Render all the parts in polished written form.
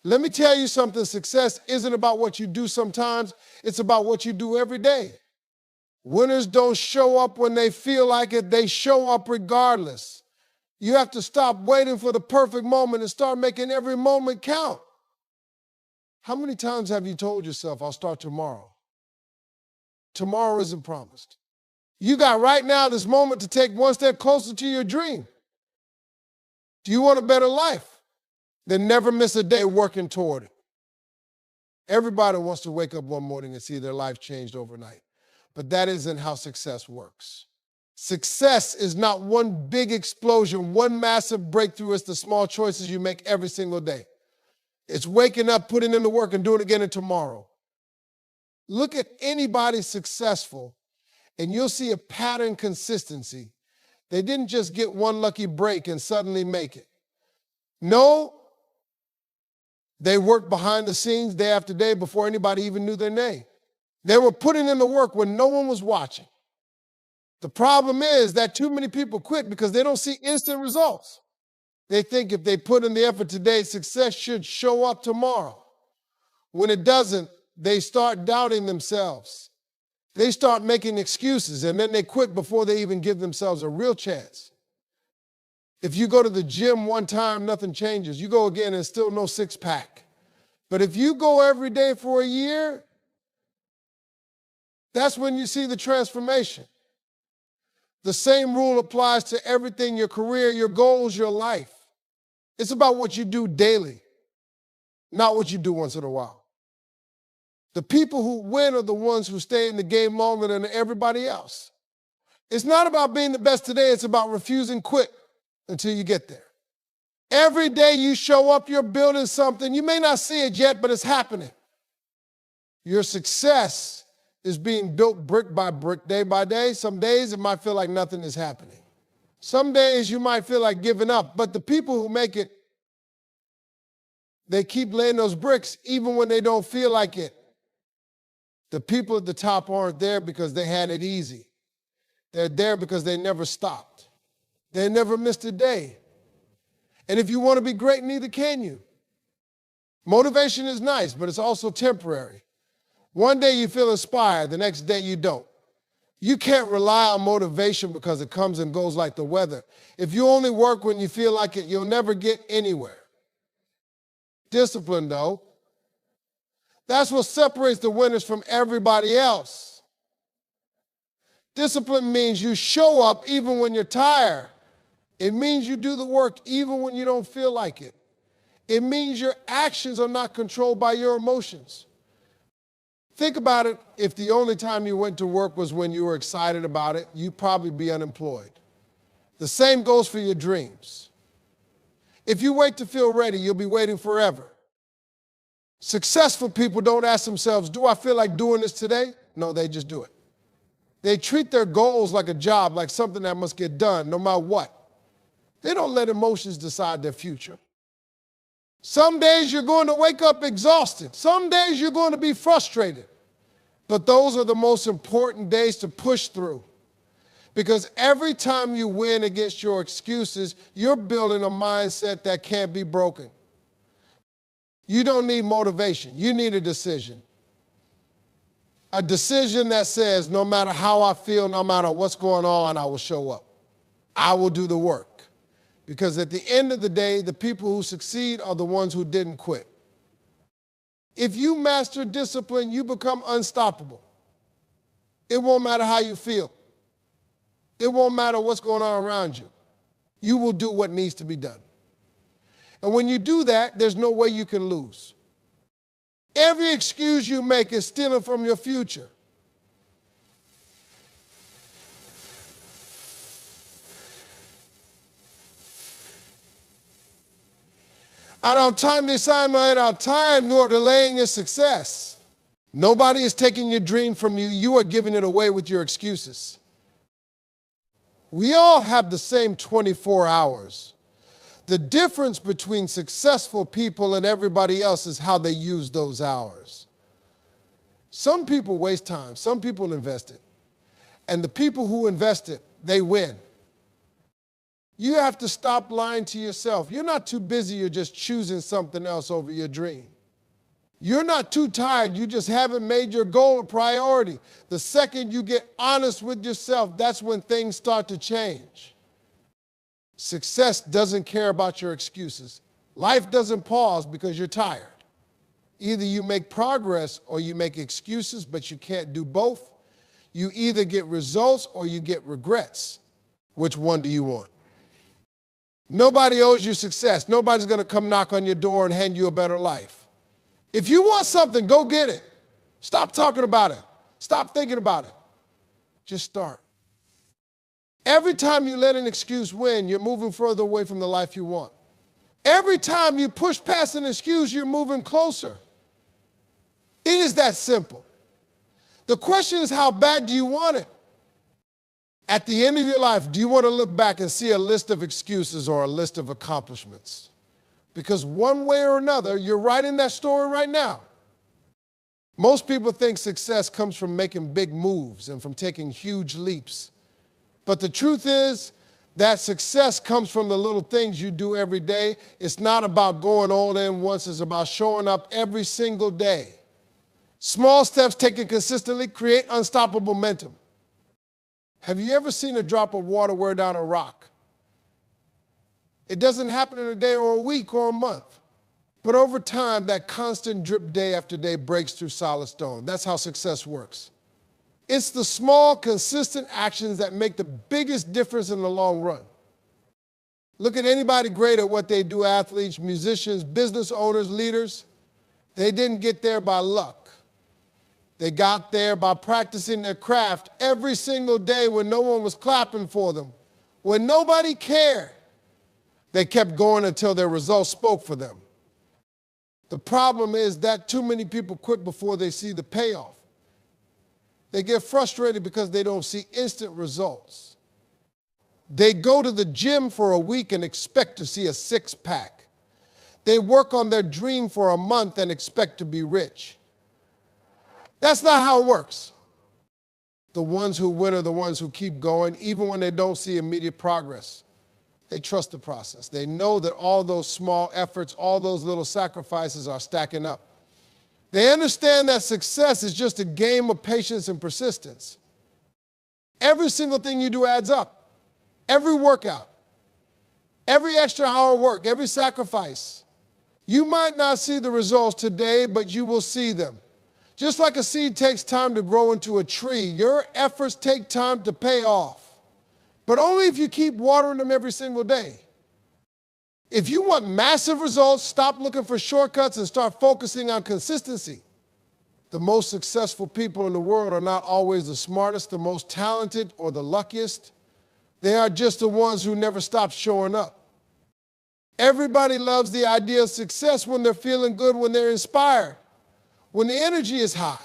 Let me tell you something. Success isn't about what you do sometimes. It's about what you do every day. Winners don't show up when they feel like it. They show up regardless. You have to stop waiting for the perfect moment and start making every moment count. How many times have you told yourself, I'll start tomorrow? Tomorrow isn't promised. You got right now, this moment, to take one step closer to your dream. Do you want a better life? Then never miss a day working toward it. Everybody wants to wake up one morning and see their life changed overnight. But that isn't how success works. Success is not one big explosion, one massive breakthrough. It's the small choices you make every single day. It's waking up, putting in the work, and doing it again tomorrow. Look at anybody successful, and you'll see a pattern consistency. They didn't just get one lucky break and suddenly make it. No, they worked behind the scenes day after day before anybody even knew their name. They were putting in the work when no one was watching. The problem is that too many people quit because they don't see instant results. They think if they put in the effort today, success should show up tomorrow. When it doesn't, they start doubting themselves. They start making excuses, and then they quit before they even give themselves a real chance. If you go to the gym one time, nothing changes. You go again and still no six-pack. But if you go every day for a year, that's when you see the transformation. The same rule applies to everything, your career, your goals, your life. It's about what you do daily, not what you do once in a while. The people who win are the ones who stay in the game longer than everybody else. It's not about being the best today. It's about refusing to quit until you get there. Every day you show up, you're building something. You may not see it yet, but it's happening. Your success is being built brick by brick, day by day. Some days it might feel like nothing is happening. Some days you might feel like giving up, but the people who make it, they keep laying those bricks even when they don't feel like it. The people at the top aren't there because they had it easy. They're there because they never stopped. They never missed a day. And if you want to be great, neither can you. Motivation is nice, but it's also temporary. One day you feel inspired, the next day you don't. You can't rely on motivation because it comes and goes like the weather. If you only work when you feel like it, you'll never get anywhere. Discipline, though, that's what separates the winners from everybody else. Discipline means you show up even when you're tired. It means you do the work even when you don't feel like it. It means your actions are not controlled by your emotions. Think about it. If the only time you went to work was when you were excited about it, you'd probably be unemployed. The same goes for your dreams. If you wait to feel ready, you'll be waiting forever. Successful people don't ask themselves, do I feel like doing this today? No, they just do it. They treat their goals like a job, like something that must get done no matter what. They don't let emotions decide their future. Some days you're going to wake up exhausted. Some days you're going to be frustrated. But those are the most important days to push through. Because every time you win against your excuses, you're building a mindset that can't be broken. You don't need motivation. You need a decision. A decision that says, no matter how I feel, no matter what's going on, I will show up. I will do the work. Because at the end of the day, the people who succeed are the ones who didn't quit. If you master discipline, you become unstoppable. It won't matter how you feel. It won't matter what's going on around you. You will do what needs to be done. And when you do that, there's no way you can lose. Every excuse you make is stealing from your future. I don't have time to assignment, I don't have time, nor delaying your success. Nobody is taking your dream from you. You are giving it away with your excuses. We all have the same 24 hours. The difference between successful people and everybody else is how they use those hours. Some people waste time. Some people invest it. And the people who invest it, they win. You have to stop lying to yourself. You're not too busy, you're just choosing something else over your dream. You're not too tired, you just haven't made your goal a priority. The second you get honest with yourself, that's when things start to change. Success doesn't care about your excuses. Life doesn't pause because you're tired. Either you make progress or you make excuses, but you can't do both. You either get results or you get regrets. Which one do you want? Nobody owes you success. Nobody's going to come knock on your door and hand you a better life. If you want something, go get it. Stop talking about it. Stop thinking about it. Just start. Every time you let an excuse win, you're moving further away from the life you want. Every time you push past an excuse, you're moving closer. It is that simple. The question is, how bad do you want it? At the end of your life, do you want to look back and see a list of excuses or a list of accomplishments? Because one way or another, you're writing that story right now. Most people think success comes from making big moves and from taking huge leaps. But the truth is that success comes from the little things you do every day. It's not about going all in once. It's about showing up every single day. Small steps taken consistently create unstoppable momentum. Have you ever seen a drop of water wear down a rock? It doesn't happen in a day or a week or a month. But over time, that constant drip day after day breaks through solid stone. That's how success works. It's the small, consistent actions that make the biggest difference in the long run. Look at anybody great at what they do, athletes, musicians, business owners, leaders. They didn't get there by luck. They got there by practicing their craft every single day when no one was clapping for them, when nobody cared. They kept going until their results spoke for them. The problem is that too many people quit before they see the payoff. They get frustrated because they don't see instant results. They go to the gym for a week and expect to see a six-pack. They work on their dream for a month and expect to be rich. That's not how it works. The ones who win are the ones who keep going, even when they don't see immediate progress. They trust the process. They know that all those small efforts, all those little sacrifices are stacking up. They understand that success is just a game of patience and persistence. Every single thing you do adds up. Every workout, every extra hour of work, every sacrifice. You might not see the results today, but you will see them. Just like a seed takes time to grow into a tree, your efforts take time to pay off. But only if you keep watering them every single day. If you want massive results, stop looking for shortcuts and start focusing on consistency. The most successful people in the world are not always the smartest, the most talented, or the luckiest. They are just the ones who never stop showing up. Everybody loves the idea of success when they're feeling good, when they're inspired, when the energy is high.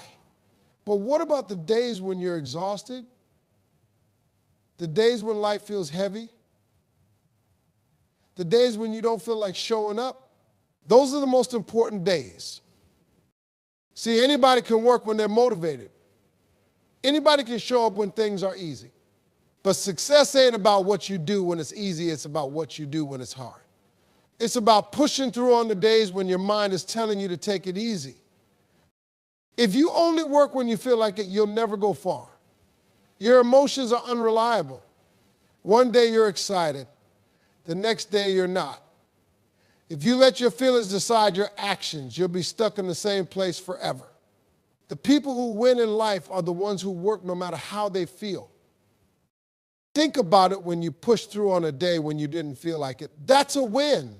But what about the days when you're exhausted? The days when life feels heavy? The days when you don't feel like showing up? Those are the most important days. See, anybody can work when they're motivated. Anybody can show up when things are easy. But success ain't about what you do when it's easy, it's about what you do when it's hard. It's about pushing through on the days when your mind is telling you to take it easy. If you only work when you feel like it, you'll never go far. Your emotions are unreliable. One day you're excited, the next day you're not. If you let your feelings decide your actions, you'll be stuck in the same place forever. The people who win in life are the ones who work no matter how they feel. Think about it when you push through on a day when you didn't feel like it. That's a win.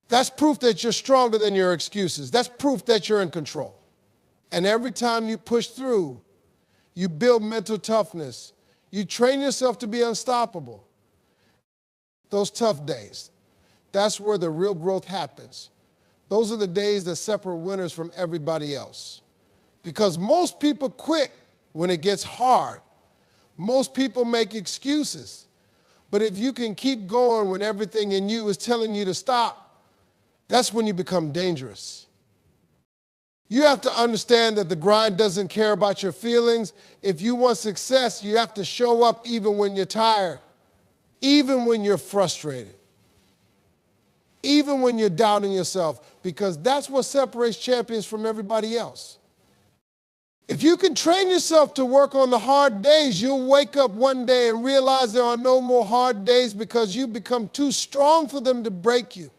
That's proof that you're stronger than your excuses. That's proof that you're in control. And every time you push through, you build mental toughness. You train yourself to be unstoppable. Those tough days, that's where the real growth happens. Those are the days that separate winners from everybody else. Because most people quit when it gets hard. Most people make excuses. But if you can keep going when everything in you is telling you to stop, that's when you become dangerous. You have to understand that the grind doesn't care about your feelings. If you want success, you have to show up even when you're tired. even when you're frustrated, even when you're doubting yourself, because that's what separates champions from everybody else. If you can train yourself to work on the hard days, you'll wake up one day and realize there are no more hard days because you become too strong for them to break you.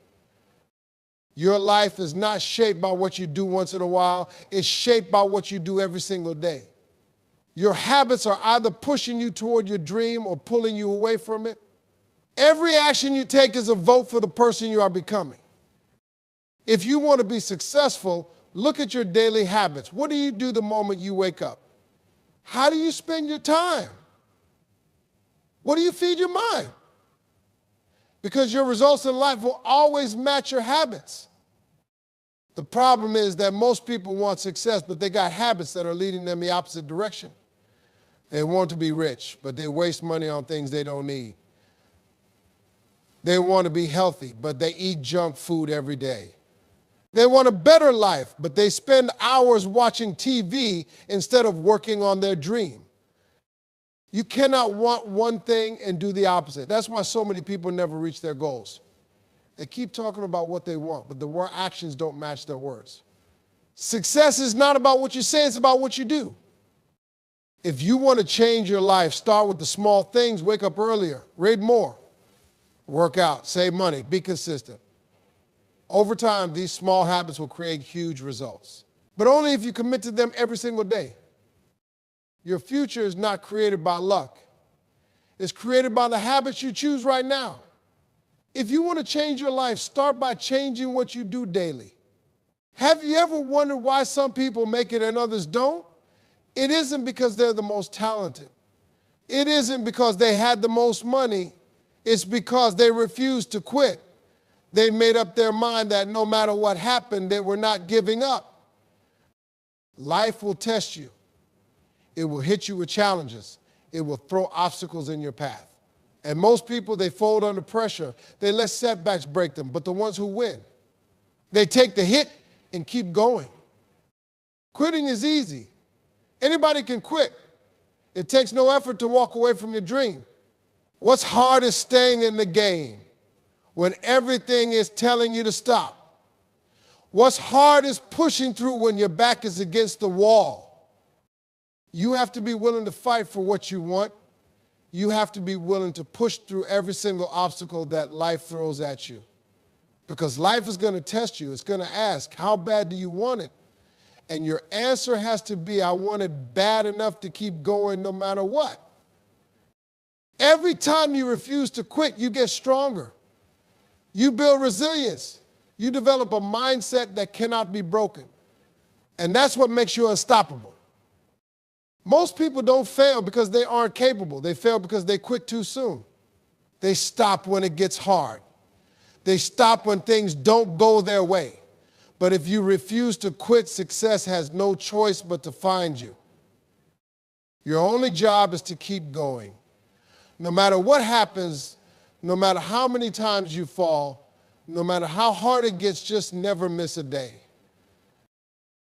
Your life is not shaped by what you do once in a while. It's shaped by what you do every single day. Your habits are either pushing you toward your dream or pulling you away from it. Every action you take is a vote for the person you are becoming. If you want to be successful, look at your daily habits. What do you do the moment you wake up? How do you spend your time? What do you feed your mind? Because your results in life will always match your habits. The problem is that most people want success, but they got habits that are leading them the opposite direction. They want to be rich, but they waste money on things they don't need. They want to be healthy, but they eat junk food every day. They want a better life, but they spend hours watching TV instead of working on their dream. You cannot want one thing and do the opposite. That's why so many people never reach their goals. They keep talking about what they want, but the actions don't match their words. Success is not about what you say, it's about what you do. If you want to change your life, start with the small things. Wake up earlier, read more, work out, save money, be consistent. Over time, these small habits will create huge results, but only if you commit to them every single day. Your future is not created by luck. It's created by the habits you choose right now. If you want to change your life, start by changing what you do daily. Have you ever wondered why some people make it and others don't? It isn't because they're the most talented. It isn't because they had the most money. It's because they refused to quit. They made up their mind that no matter what happened, they were not giving up. Life will test you. It will hit you with challenges. It will throw obstacles in your path. And most people, they fold under pressure. They let setbacks break them. But the ones who win, they take the hit and keep going. Quitting is easy. Anybody can quit. It takes no effort to walk away from your dream. What's hard is staying in the game when everything is telling you to stop. What's hard is pushing through when your back is against the wall. You have to be willing to fight for what you want. You have to be willing to push through every single obstacle that life throws at you. Because life is going to test you. It's going to ask, how bad do you want it? And your answer has to be, I want it bad enough to keep going no matter what. Every time you refuse to quit, you get stronger. You build resilience. You develop a mindset that cannot be broken. And that's what makes you unstoppable. Most people don't fail because they aren't capable. They fail because they quit too soon. They stop when it gets hard. They stop when things don't go their way. But if you refuse to quit, success has no choice but to find you. Your only job is to keep going. No matter what happens, no matter how many times you fall, no matter how hard it gets, just never miss a day.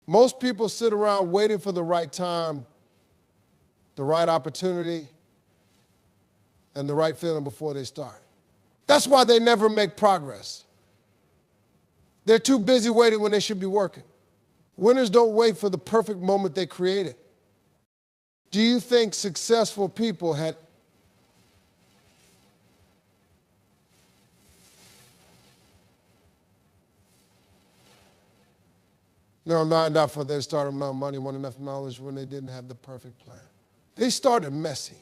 Most people sit around waiting for the right time, the right opportunity, and the right feeling before they start. That's why they never make progress. They're too busy waiting when they should be working. Winners don't wait for the perfect moment they created. Do you think successful people had No, not enough for they started enough money, want enough knowledge when they didn't have the perfect plan. They started messy.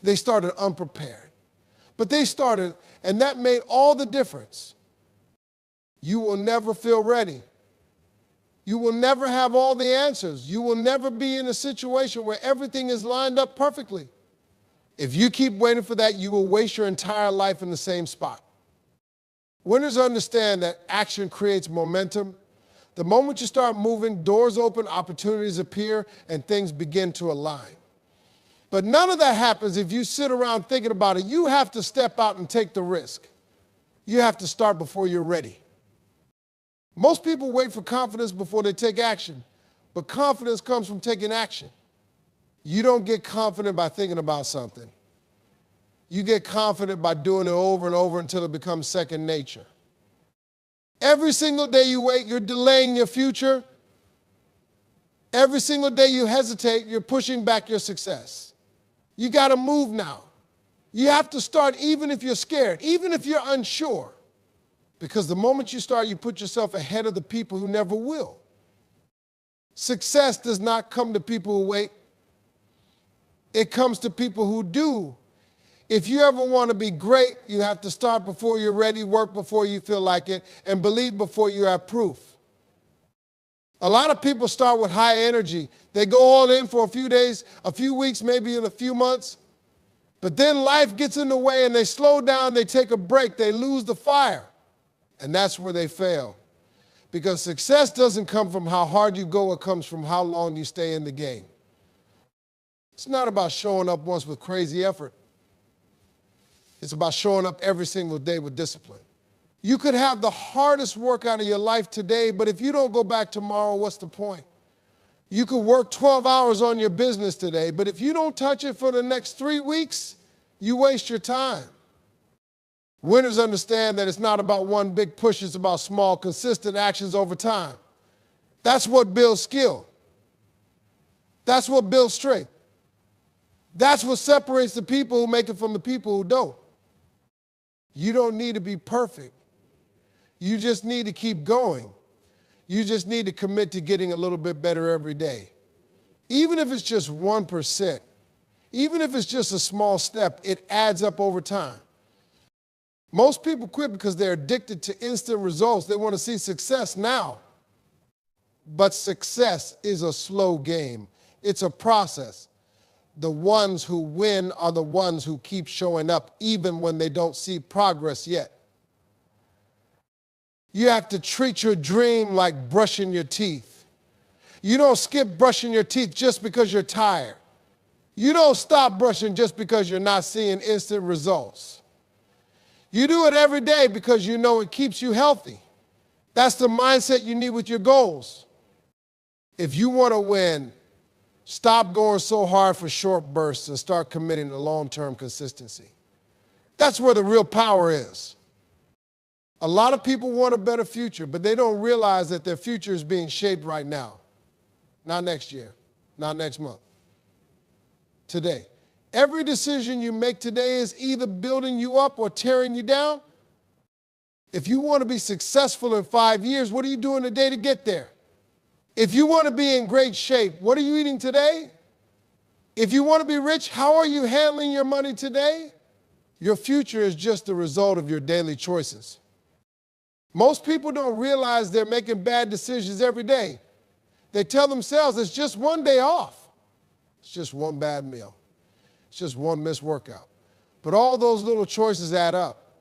They started unprepared. But they started, and that made all the difference. You will never feel ready. You will never have all the answers. You will never be in a situation where everything is lined up perfectly. If you keep waiting for that, you will waste your entire life in the same spot. Winners understand that action creates momentum. The moment you start moving, doors open, opportunities appear, and things begin to align. But none of that happens if you sit around thinking about it. You have to step out and take the risk. You have to start before you're ready. Most people wait for confidence before they take action, but confidence comes from taking action. You don't get confident by thinking about something. You get confident by doing it over and over until it becomes second nature. Every single day you wait, you're delaying your future. Every single day you hesitate, you're pushing back your success. You got to move now. You have to start even if you're scared, even if you're unsure. Because the moment you start, you put yourself ahead of the people who never will. Success does not come to people who wait. It comes to people who do. If you ever want to be great, you have to start before you're ready, work before you feel like it, and believe before you have proof. A lot of people start with high energy. They go all in for a few days, a few weeks, maybe in a few months. But then life gets in the way and they slow down, they take a break, they lose the fire. And that's where they fail. Because success doesn't come from how hard you go, it comes from how long you stay in the game. It's not about showing up once with crazy effort. It's about showing up every single day with discipline. You could have the hardest workout of your life today, but if you don't go back tomorrow, what's the point? You could work 12 hours on your business today, but if you don't touch it for the next 3 weeks, you waste your time. Winners understand that it's not about one big push, it's about small, consistent actions over time. That's what builds skill. That's what builds strength. That's what separates the people who make it from the people who don't. You don't need to be perfect. You just need to keep going. You just need to commit to getting a little bit better every day. Even if it's just 1%, even if it's just a small step, it adds up over time. Most people quit because they're addicted to instant results. They want to see success now. But success is a slow game. It's a process. The ones who win are the ones who keep showing up even when they don't see progress yet. You have to treat your dream like brushing your teeth. You don't skip brushing your teeth just because you're tired. You don't stop brushing just because you're not seeing instant results. You do it every day because you know it keeps you healthy. That's the mindset you need with your goals. If you want to win, stop going so hard for short bursts and start committing to long-term consistency. That's where the real power is. A lot of people want a better future, but they don't realize that their future is being shaped right now. Not next year, not next month. Today. Every decision you make today is either building you up or tearing you down. If you want to be successful in 5 years, what are you doing today to get there? If you want to be in great shape, what are you eating today? If you want to be rich, how are you handling your money today? Your future is just the result of your daily choices. Most people don't realize they're making bad decisions every day. They tell themselves it's just one day off. It's just one bad meal. It's just one missed workout. But all those little choices add up.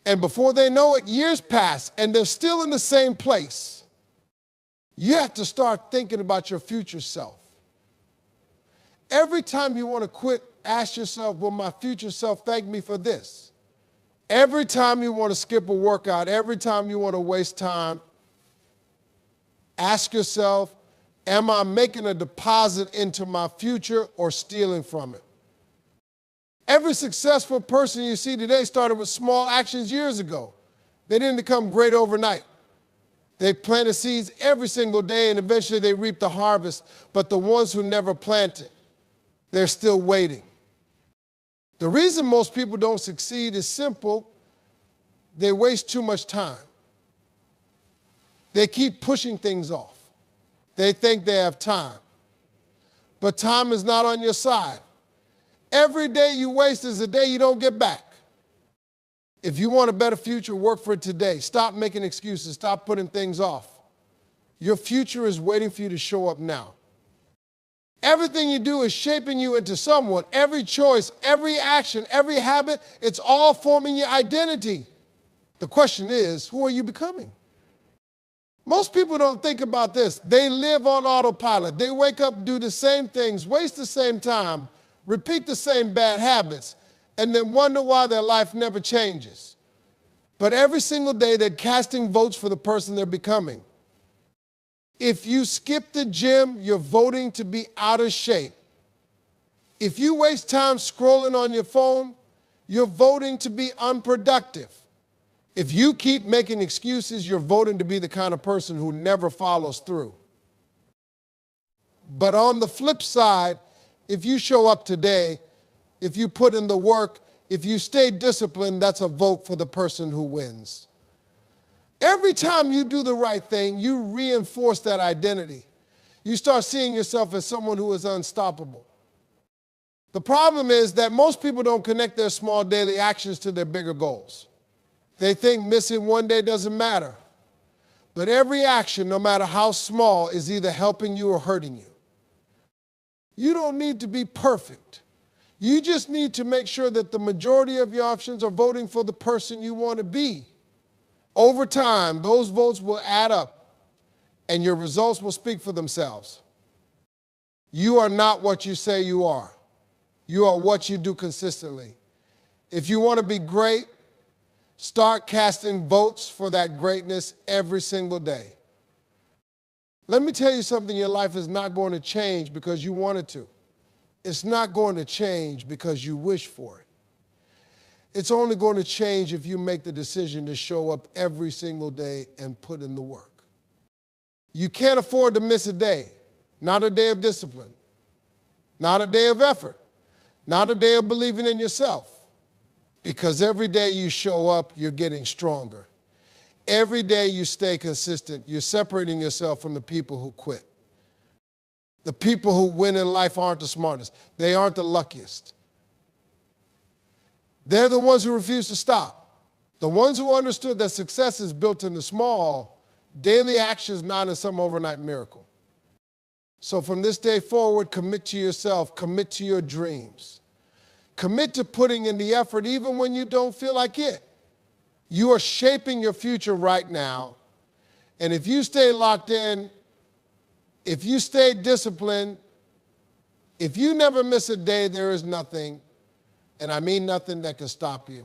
And before they know it, years pass and they're still in the same place. You have to start thinking about your future self. Every time you want to quit, ask yourself, will my future self thank me for this? Every time you want to skip a workout, every time you want to waste time, ask yourself, am I making a deposit into my future or stealing from it? Every successful person you see today started with small actions years ago. They didn't become great overnight. They planted seeds every single day and eventually they reap the harvest. But the ones who never planted, they're still waiting. The reason most people don't succeed is simple. They waste too much time. They keep pushing things off. They think they have time. But time is not on your side. Every day you waste is a day you don't get back. If you want a better future, work for it today. Stop making excuses. Stop putting things off. Your future is waiting for you to show up now. Everything you do is shaping you into someone. Every choice, every action, every habit, it's all forming your identity. The question is, who are you becoming? Most people don't think about this. They live on autopilot. They wake up, do the same things, waste the same time, repeat the same bad habits, and then wonder why their life never changes. But every single day, they're casting votes for the person they're becoming. If you skip the gym, you're voting to be out of shape. If you waste time scrolling on your phone, you're voting to be unproductive. If you keep making excuses, you're voting to be the kind of person who never follows through. But on the flip side, if you show up today, if you put in the work, if you stay disciplined, that's a vote for the person who wins. Every time you do the right thing, you reinforce that identity. You start seeing yourself as someone who is unstoppable. The problem is that most people don't connect their small daily actions to their bigger goals. They think missing one day doesn't matter. But every action, no matter how small, is either helping you or hurting you. You don't need to be perfect. You just need to make sure that the majority of your options are voting for the person you want to be. Over time, those votes will add up, and your results will speak for themselves. You are not what you say you are. You are what you do consistently. If you want to be great, start casting votes for that greatness every single day. Let me tell you something, your life is not going to change because you want it to. It's not going to change because you wish for it. It's only going to change if you make the decision to show up every single day and put in the work. You can't afford to miss a day, not a day of discipline, not a day of effort, not a day of believing in yourself. Because every day you show up, you're getting stronger. Every day you stay consistent, you're separating yourself from the people who quit. The people who win in life aren't the smartest. They aren't the luckiest. They're the ones who refuse to stop. The ones who understood that success is built in the small, daily actions, not in some overnight miracle. So from this day forward, commit to yourself, commit to your dreams. Commit to putting in the effort even when you don't feel like it. You are shaping your future right now. And if you stay locked in, if you stay disciplined, if you never miss a day, there is nothing, and I mean nothing, that can stop you.